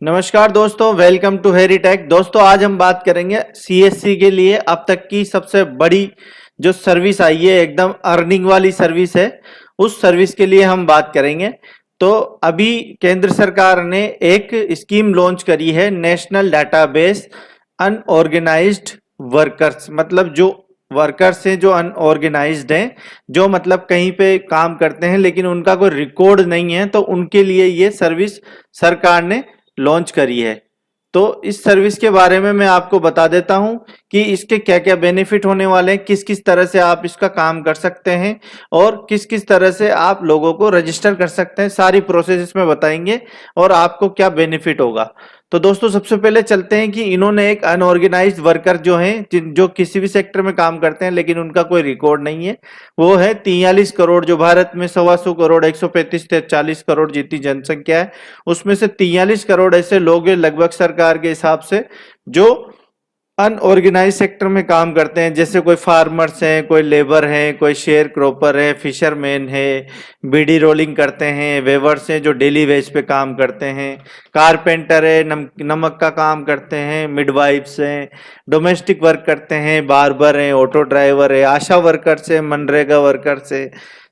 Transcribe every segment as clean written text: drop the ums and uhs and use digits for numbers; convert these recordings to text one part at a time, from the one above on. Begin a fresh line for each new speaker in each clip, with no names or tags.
नमस्कार दोस्तों, welcome to हेरीटेक। दोस्तों आज हम बात करेंगे सीएससी के लिए अब तक की सबसे बड़ी जो सर्विस आई है, एकदम अर्निंग वाली सर्विस है। उस सर्विस के लिए हम बात करेंगे। तो अभी केंद्र सरकार ने एक स्कीम लॉन्च करी है, नेशनल डाटाबेस अनऑर्गेनाइज्ड वर्कर्स। मतलब जो वर्कर्स हैं जो अनऑर्गेनाइज्ड हैं, जो मतलब कहीं पे काम करते हैं लेकिन उनका कोई रिकॉर्ड नहीं है, तो उनके लिए ये सर्विस सरकार ने लॉन्च करी है। तो इस सर्विस के बारे में मैं आपको बता देता हूं कि इसके क्या क्या बेनिफिट होने वाले हैं, किस किस तरह से आप इसका काम कर सकते हैं और किस किस तरह से आप लोगों को रजिस्टर कर सकते हैं। सारी प्रोसेस इसमें बताएंगे और आपको क्या बेनिफिट होगा। तो दोस्तों सबसे पहले चलते हैं कि इन्होंने एक अनऑर्गेनाइज्ड वर्कर जो हैं, जो किसी भी सेक्टर में काम करते हैं लेकिन उनका कोई रिकॉर्ड नहीं है, वो है 43 करोड़। जो भारत में 125 करोड़ 135 से 40 करोड़ जितनी जनसंख्या है, उसमें से 43 करोड़ ऐसे लोग हैं लगभग सरकार के हिसाब से, जो अनऑर्गेनाइज सेक्टर में काम करते हैं। जैसे कोई फार्मर्स हैं, कोई लेबर हैं, कोई शेयर क्रॉपर है, फिशरमैन है, बीड़ी रोलिंग करते हैं, वेवर्स हैं जो डेली वेज पे काम करते हैं, कारपेंटर है, नमक का काम करते हैं, मिडवाइफ्स हैं, डोमेस्टिक वर्क करते हैं, बार्बर हैं, ऑटो ड्राइवर है, आशा वर्कर्स है, मनरेगा वर्कर्स है,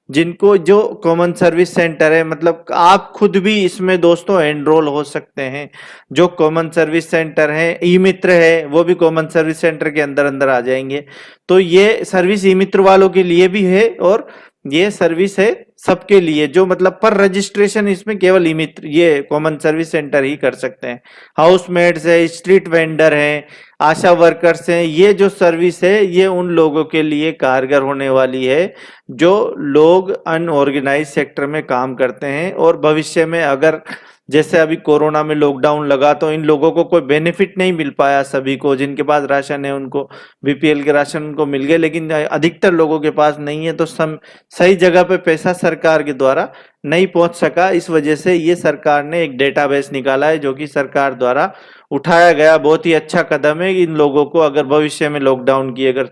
जिनको जो कॉमन सर्विस सेंटर है। मतलब आप खुद भी इसमें दोस्तों एनरोल हो सकते हैं। जो कॉमन सर्विस सेंटर है, ई मित्र है, वो भी कॉमन सर्विस सेंटर के अंदर अंदर आ जाएंगे। तो ये सर्विस ई मित्र वालों के लिए भी है और ये सर्विस है सबके लिए, जो मतलब पर रजिस्ट्रेशन इसमें केवल ई मित्र, ये कॉमन सर्विस सेंटर ही कर सकते हैं। हाउसमेट्स है, स्ट्रीट वेंडर है, आशा वर्कर्स हैं, ये जो सर्विस है ये उन लोगों के लिए कारगर होने वाली है जो लोग अनऑर्गेनाइज सेक्टर में काम करते हैं। और भविष्य में अगर जैसे अभी कोरोना में लॉकडाउन लगा तो इन लोगों को कोई बेनिफिट नहीं मिल पाया, सभी को जिनके पास राशन है उनको बीपीएल के राशन उनको मिल गए, लेकिन अधिकतर लोगों के पास नहीं है, तो सही जगह पे पैसा सरकार के द्वारा नहीं पहुंच सका। इस वजह से ये सरकार ने एक डेटाबेस निकाला है, जो कि सरकार द्वारा उठाया गया बहुत ही अच्छा कदम है। इन लोगों को अगर भविष्य में लॉकडाउन की अगर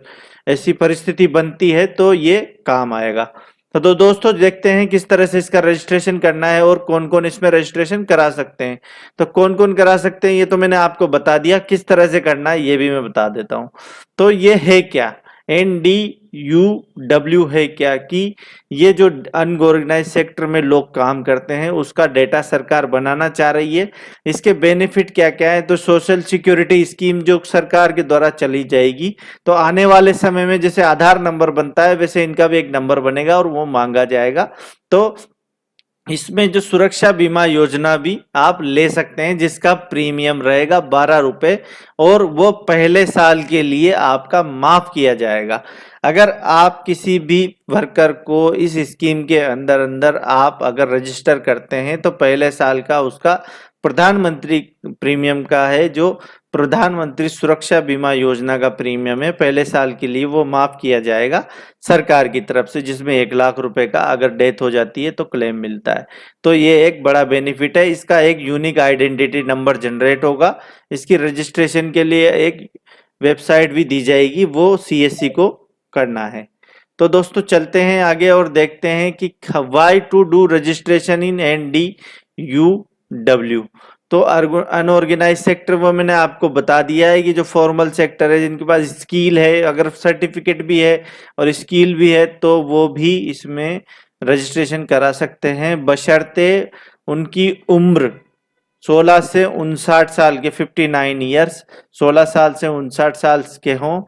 ऐसी परिस्थिति बनती है तो ये काम आएगा। तो दोस्तों देखते हैं किस तरह से इसका रजिस्ट्रेशन करना है और कौन कौन इसमें रजिस्ट्रेशन करा सकते हैं। तो कौन कौन करा सकते हैं ये तो मैंने आपको बता दिया, किस तरह से करना है ये भी मैं बता देता हूं। तो ये है क्या, NDUW है क्या, कि ये जो अनऑर्गेनाइज सेक्टर में लोग काम करते हैं उसका डेटा सरकार बनाना चाह रही है। इसके बेनिफिट क्या क्या है, तो सोशल सिक्योरिटी स्कीम जो सरकार के द्वारा चली जाएगी, तो आने वाले समय में जैसे आधार नंबर बनता है वैसे इनका भी एक नंबर बनेगा और वो मांगा जाएगा। तो इसमें जो सुरक्षा बीमा योजना भी आप ले सकते हैं, जिसका प्रीमियम रहेगा 12 रुपए और वो पहले साल के लिए आपका माफ किया जाएगा। अगर आप किसी भी वर्कर को इस स्कीम के अंदर अंदर आप अगर रजिस्टर करते हैं तो पहले साल का उसका प्रधानमंत्री प्रीमियम का है, जो प्रधानमंत्री सुरक्षा बीमा योजना का प्रीमियम है, पहले साल के लिए वो माफ किया जाएगा सरकार की तरफ से, जिसमें 1 लाख रुपए का अगर डेथ हो जाती है तो क्लेम मिलता है। तो ये एक बड़ा बेनिफिट है। इसका एक यूनिक आइडेंटिटी नंबर जनरेट होगा। इसकी रजिस्ट्रेशन के लिए एक वेबसाइट भी दी जाएगी, वो सीएससी को करना है। तो दोस्तों चलते हैं आगे और देखते हैं कि why to do registration in NDUW। तो अनऑर्गेनाइज सेक्टर वो मैंने आपको बता दिया है कि जो फॉर्मल सेक्टर है, जिनके पास स्किल है, अगर सर्टिफिकेट भी है और स्किल भी है, तो वो भी इसमें रजिस्ट्रेशन करा सकते हैं, बशर्ते उनकी उम्र 16 से 59 साल के 59 ईयर्स 16 साल से 59 साल के हों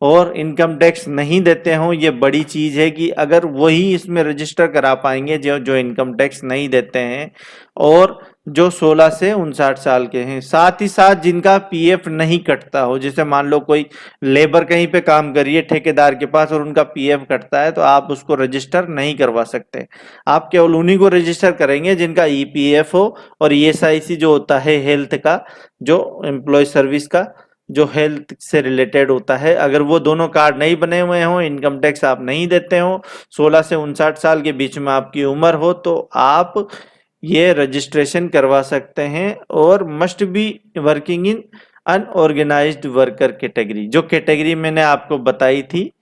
और इनकम टैक्स नहीं देते हों। ये बड़ी चीज है कि अगर वही इसमें रजिस्टर करा पाएंगे जो जो इनकम टैक्स नहीं देते हैं और जो 16 से 59 साल के हैं। साथ ही साथ जिनका पीएफ नहीं कटता हो, जैसे मान लो कोई लेबर कहीं पे काम करिए ठेकेदार के पास और उनका पीएफ कटता है, तो आप उसको रजिस्टर नहीं करवा सकते। आप केवल उन्हीं को रजिस्टर करेंगे जिनका ईपीएफ हो और ईएसआईसी जो होता है हेल्थ का, जो एम्प्लॉय सर्विस का, जो हेल्थ से रिलेटेड होता है, अगर वो दोनों कार्ड नहीं बने हुए हों, इनकम टैक्स आप नहीं देते हो, 16 से 59 साल के बीच में आपकी उम्र हो, तो आप ये रजिस्ट्रेशन करवा सकते हैं। और must be working in unorganised worker category, जो कैटेगरी मैंने आपको बताई थी,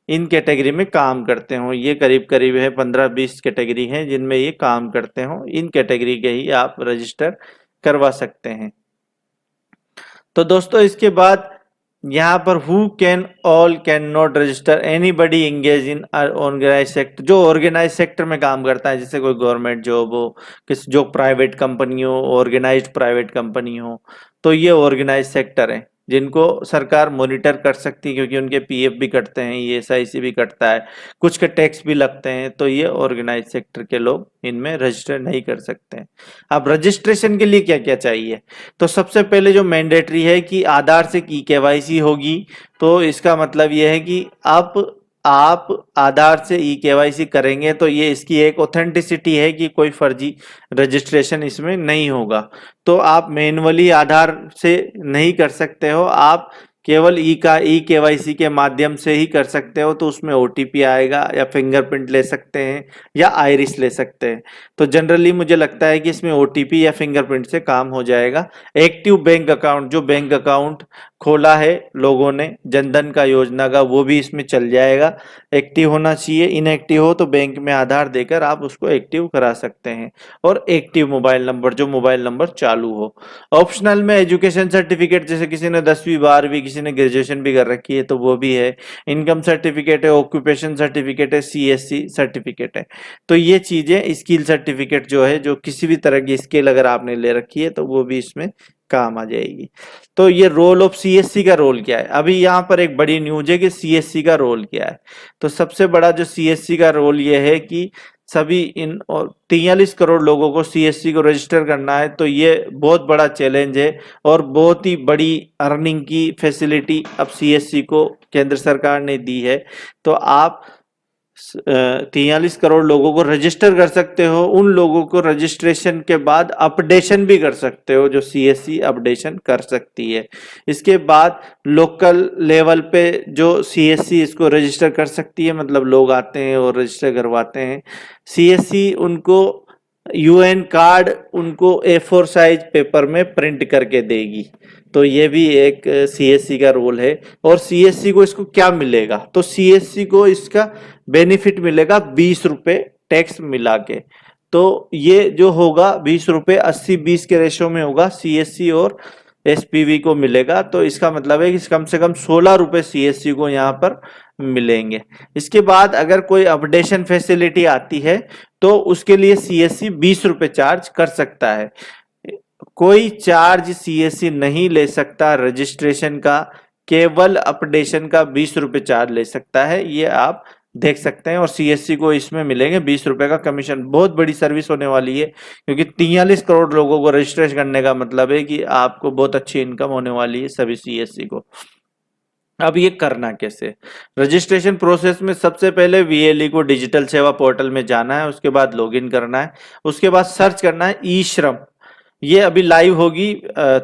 इन कैटेगरी में काम करते हो। ये करीब करीब है 15-20 कैटेगरी हैं जिनमें ये काम करते हो, इन कैटेगरी के ही आप रजिस्टर करवा सकते हैं। तो दोस्तों इसके बाद यहाँ पर who can or can not register anybody engaged in organised sector, जो ऑर्गेनाइज सेक्टर में काम करता है, जैसे कोई गवर्नमेंट जॉब हो, किस जो प्राइवेट कंपनी हो, ऑर्गेनाइज्ड प्राइवेट कंपनी हो, तो ये ऑर्गेनाइज सेक्टर है जिनको सरकार मॉनिटर कर सकती है, क्योंकि उनके पीएफ भी कटते हैं, ईएसआईसी भी कटता है, कुछ के टैक्स भी लगते हैं, तो ये ऑर्गेनाइज सेक्टर के लोग इनमें रजिस्टर नहीं कर सकते हैं। अब रजिस्ट्रेशन के लिए क्या क्या चाहिए, तो सबसे पहले जो मैंडेटरी है कि आधार से ई केवाईसी होगी। तो इसका मतलब ये है कि आप आधार से ई केवाईसी करेंगे तो ये इसकी एक ऑथेंटिसिटी है कि कोई फर्जी रजिस्ट्रेशन इसमें नहीं होगा। तो आप मैन्युअली आधार से नहीं कर सकते हो, आप केवल ई केवाईसी के माध्यम से ही कर सकते हो। तो उसमें ओटीपी आएगा, या फिंगरप्रिंट ले सकते हैं, या आइरिस ले सकते हैं। तो जनरली मुझे लगता है कि इसमें ओटीपी या फिंगरप्रिंट से काम हो जाएगा। एक्टिव बैंक अकाउंट, जो बैंक अकाउंट खोला है लोगों ने जनधन का योजना का, वो भी इसमें चल जाएगा। एक्टिव होना चाहिए, इनएक्टिव हो तो बैंक में आधार देकर आप उसको एक्टिव करा सकते हैं। और एक्टिव मोबाइल नंबर, जो मोबाइल नंबर चालू हो। ऑप्शनल में एजुकेशन सर्टिफिकेट, जैसे किसी ने 10वीं 12वीं, किसी ने ग्रेजुएशन भी कर रखी है तो वो भी है। इनकम सर्टिफिकेट है, ऑक्यूपेशन सर्टिफिकेट है, सीएससी सर्टिफिकेट है। तो ये चीजें, स्किल सर्टिफिकेट जो है, जो किसी भी तरह की स्किल अगर आपने ले रखी है तो वो भी इसमें काम आ जाएगी। तो ये रोल ऑफ सीएससी का रोल क्या है, अभी यहाँ पर एक बड़ी न्यूज है कि सीएससी का रोल क्या है। तो सबसे बड़ा जो सीएससी का रोल ये है कि सभी इन 43 करोड़ लोगों को सीएससी को रजिस्टर करना है। तो ये बहुत बड़ा चैलेंज है और बहुत ही बड़ी अर्निंग की फैसिलिटी अब सीएससी को केंद्र सरकार ने दी है। तो आप 43 करोड़ लोगों को रजिस्टर कर सकते हो। उन लोगों को रजिस्ट्रेशन के बाद अपडेशन भी कर सकते हो, जो सीएससी अपडेशन कर सकती है। इसके बाद लोकल लेवल पे जो सीएससी इसको रजिस्टर कर सकती है, मतलब लोग आते हैं और रजिस्टर करवाते हैं। सीएससी उनको यूएन कार्ड उनको A4 साइज पेपर में प्रिंट करके देगी। तो ये भी एक सीएससी का रोल है। और सीएससी को इसको क्या मिलेगा, तो सीएससी को इसका बेनिफिट मिलेगा 20 रुपए टैक्स मिला के। तो ये जो होगा 20 रुपए 80-20 के रेशो में होगा, सीएससी और एसपीवी को मिलेगा। तो इसका मतलब है कि कम से कम 16 रुपए सीएससी को यहाँ पर मिलेंगे। इसके बाद अगर कोई अपडेशन फैसिलिटी आती है तो उसके लिए सीएससी 20 रुपए चार्ज कर सकता है। कोई चार्ज सीएससी नहीं ले सकता रजिस्ट्रेशन का, केवल अपडेशन का 20 रुपए चार्ज ले सकता है। ये आप देख सकते हैं। और सीएससी को इसमें मिलेंगे 20 रुपए का कमीशन। बहुत बड़ी सर्विस होने वाली है, क्योंकि 43 करोड़ लोगों को रजिस्ट्रेशन करने का मतलब है कि आपको बहुत अच्छी इनकम होने वाली है सभी सीएससी को। अब ये करना कैसे, रजिस्ट्रेशन प्रोसेस में सबसे पहले वीएलई को डिजिटल सेवा पोर्टल में जाना है, उसके बाद लॉगिन करना है, उसके बाद सर्च करना है ई श्रम। ये अभी लाइव होगी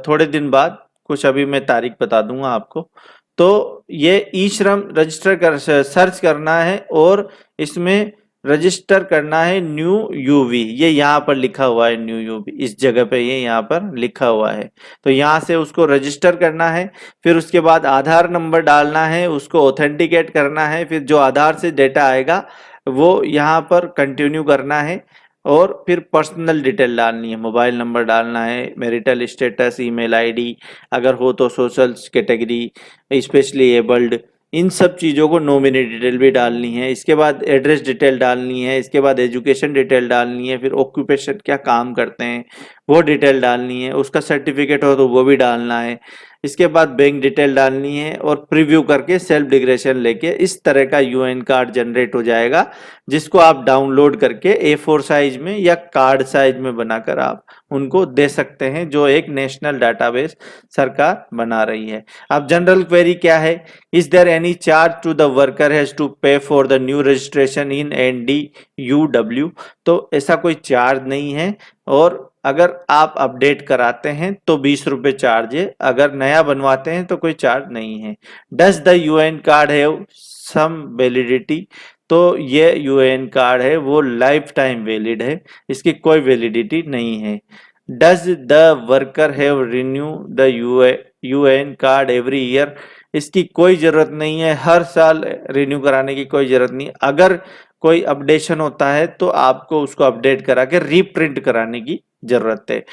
थोड़े दिन बाद, कुछ अभी मैं तारीख बता दूंगा आपको। तो ये ई श्रम रजिस्टर कर सर्च करना है और इसमें रजिस्टर करना है न्यू यूवी। ये यहाँ पर लिखा हुआ है न्यू यूवी, इस जगह पे ये यहाँ पर लिखा हुआ है। तो यहाँ से उसको रजिस्टर करना है। फिर उसके बाद आधार नंबर डालना है, उसको ऑथेंटिकेट करना है। फिर जो आधार से डेटा आएगा वो यहाँ पर कंटिन्यू करना है। और फिर पर्सनल डिटेल डालनी है, मोबाइल नंबर डालना है, मैरिटल स्टेटस, ईमेल आईडी, अगर हो तो सोशल कैटेगरी, स्पेशली एबल्ड, इन सब चीज़ों को, नॉमिनी डिटेल भी डालनी है। इसके बाद एड्रेस डिटेल डालनी है। इसके बाद एजुकेशन डिटेल डालनी है। फिर ऑक्यूपेशन, क्या काम करते हैं, वो डिटेल डालनी है। उसका सर्टिफिकेट हो तो वो भी डालना है। इसके बाद बैंक डिटेल डालनी है और प्रीव्यू करके सेल्फ डिक्लेरेशन लेके इस तरह का यूएन कार्ड जनरेट हो जाएगा, जिसको आप डाउनलोड करके A4 साइज में या कार्ड साइज में बनाकर आप उनको दे सकते हैं, जो एक नेशनल डाटाबेस सरकार बना रही है। अब जनरल क्वेरी क्या है, is there any charge to the worker has to pay for the new registration in NDUW। तो ऐसा कोई चार्ज नहीं है। और अगर आप अपडेट कराते हैं तो 20 रुपए चार्ज है, अगर नया बनवाते हैं तो कोई चार्ज नहीं है। Does the UAN card have some validity. तो ये यूएन कार्ड है वो लाइफ टाइम वैलिड है, इसकी कोई वैलिडिटी नहीं है। Does the worker have renew the UAN card every year. इसकी कोई जरूरत नहीं है, हर साल रिन्यू कराने की कोई जरूरत नहीं। अगर कोई अपडेशन होता है तो आपको उसको अपडेट करा के रीप्रिंट कराने की जरूरत है।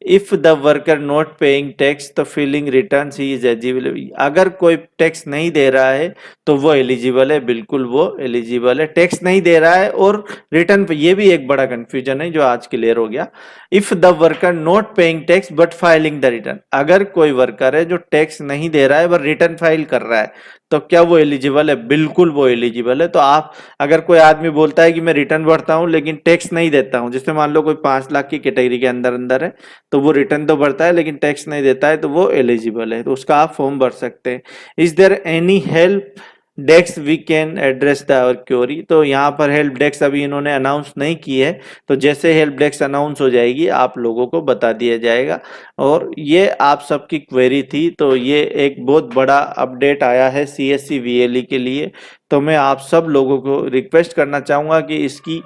If the worker not paying tax तो फिलिंग रिटर्न्स ही इज एलिजिबल। अगर कोई टैक्स नहीं दे रहा है तो वो एलिजिबल है, बिल्कुल वो एलिजिबल है। टैक्स नहीं दे रहा है और रिटर्न पे, ये भी एक बड़ा कंफ्यूजन है जो आज क्लियर हो गया। If the worker not paying tax but filing the return, अगर कोई वर्कर है जो टैक्स नहीं दे रहा है पर रिटर्न फाइल कर रहा है तो क्या वो एलिजिबल है? बिल्कुल वो एलिजिबल है। तो आप, अगर कोई आदमी बोलता है कि मैं रिटर्न भरता हूं लेकिन टैक्स नहीं देता हूं, जैसे मान लो कोई 5 लाख की कैटेगरी के अंदर अंदर है तो वो रिटर्न तो भरता है लेकिन टैक्स नहीं देता है, तो वो एलिजिबल है, तो उसका आप फॉर्म भर सकते हैं। Is there any help desk we can address the our query? तो यहाँ पर हेल्प डेस्क अभी इन्होंने अनाउंस नहीं की है, तो जैसे हेल्प डेस्क अनाउंस हो जाएगी आप लोगों को बता दिया जाएगा। और ये आप सबकी क्वेरी थी, तो ये एक बहुत बड़ा अपडेट आया है सीएससी वीएलई के लिए। तो मैं आप सब लोगों को रिक्वेस्ट करना चाहूंगा कि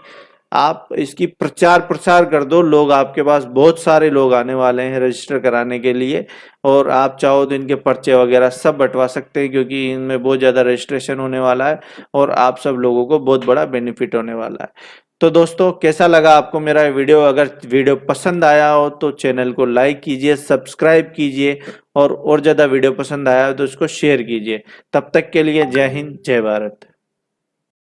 आप इसकी प्रचार प्रसार कर दो। लोग आपके पास, बहुत सारे लोग आने वाले हैं रजिस्टर कराने के लिए, और आप चाहो तो इनके पर्चे वगैरह सब बंटवा सकते हैं क्योंकि इनमें बहुत ज़्यादा रजिस्ट्रेशन होने वाला है और आप सब लोगों को बहुत बड़ा बेनिफिट होने वाला है। तो दोस्तों, कैसा लगा आपको मेरा वीडियो? अगर वीडियो पसंद आया हो तो चैनल को लाइक कीजिए, सब्सक्राइब कीजिए, और ज़्यादा वीडियो पसंद आया हो तो उसको शेयर कीजिए। तब तक के लिए जय हिंद, जय भारत।